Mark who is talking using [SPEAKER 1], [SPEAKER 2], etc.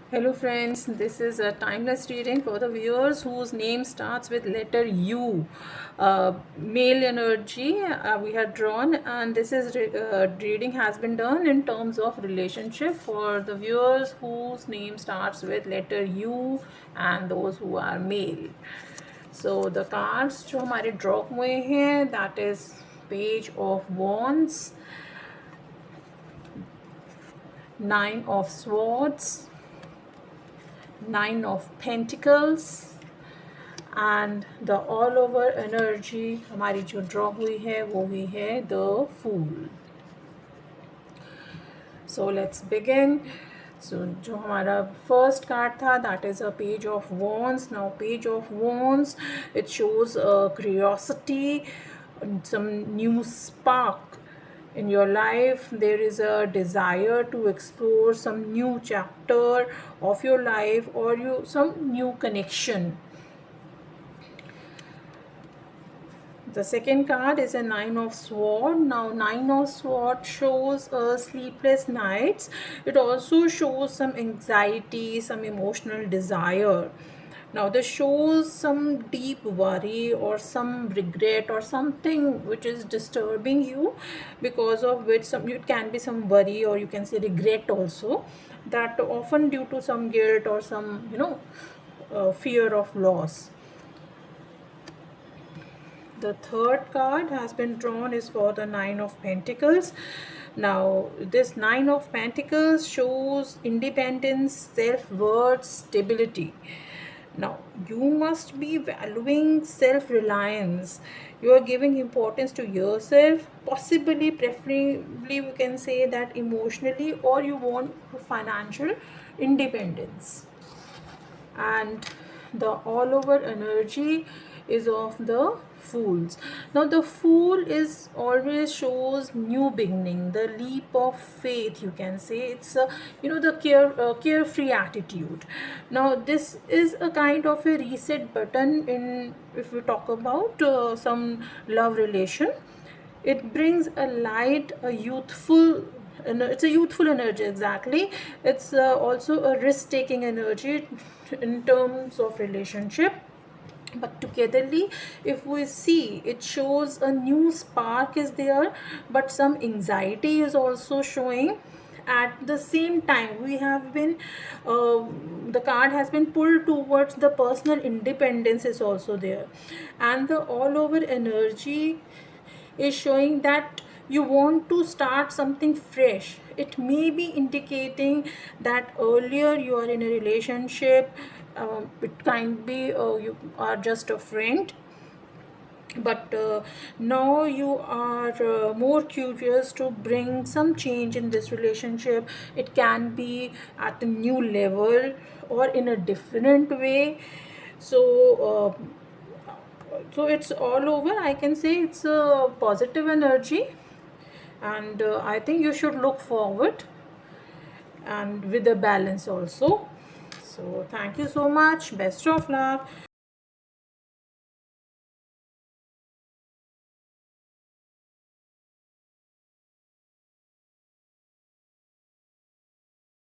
[SPEAKER 1] Hello friends, this is a timeless reading for the viewers whose name starts with letter U. Male energy we have drawn, and this is reading has been done in terms of relationship for the viewers whose name starts with letter U and those who are male. So the cards जो हमारे draw हुए हैं, that is page of wands, nine of swords, nine of pentacles, and the all over energy हमारी जो draw हुई है वो हुई है the fool. So let's begin. So जो हमारा फर्स्ट कार्ड था that is a page of wands. Now page of wands it shows curiosity, some new spark in your life. There is a desire to explore some new chapter of your life or some new connection. The second card is a nine of swords. Now nine of swords shows sleepless nights. It also shows some anxiety, some emotional desire. Now this shows some deep worry or some regret or something which is disturbing you, because of which it can be some worry or you can say regret also, that often due to some guilt or some fear of loss. The third card has been drawn is for the nine of pentacles. Now this nine of pentacles shows independence, self-worth, stability. Now you must be valuing self-reliance. You are giving importance to yourself, possibly preferably we can say that emotionally, or you want financial independence. And the all over energy is of the fools. Now the fool is always shows new beginning, the leap of faith, you can say. It's a the carefree attitude. Now this is a kind of a reset button in, if we talk about some love relation. It brings a light, a youthful, it's a youthful energy, exactly. It's also a risk-taking energy in terms of relationship. But togetherly, if we see, it shows a new spark is there, but some anxiety is also showing. At the same time, we have been the card has been pulled towards the personal independence is also there, and the all over energy is showing that you want to start something fresh. It may be indicating that earlier you are in a relationship, it can be you are just a friend, but now you are more curious to bring some change in this relationship. It can be at a new level or in a different way. So it's all over, I can say. It's a positive energy, and I think you should look forward and with a balance also. So thank you so much, best of luck.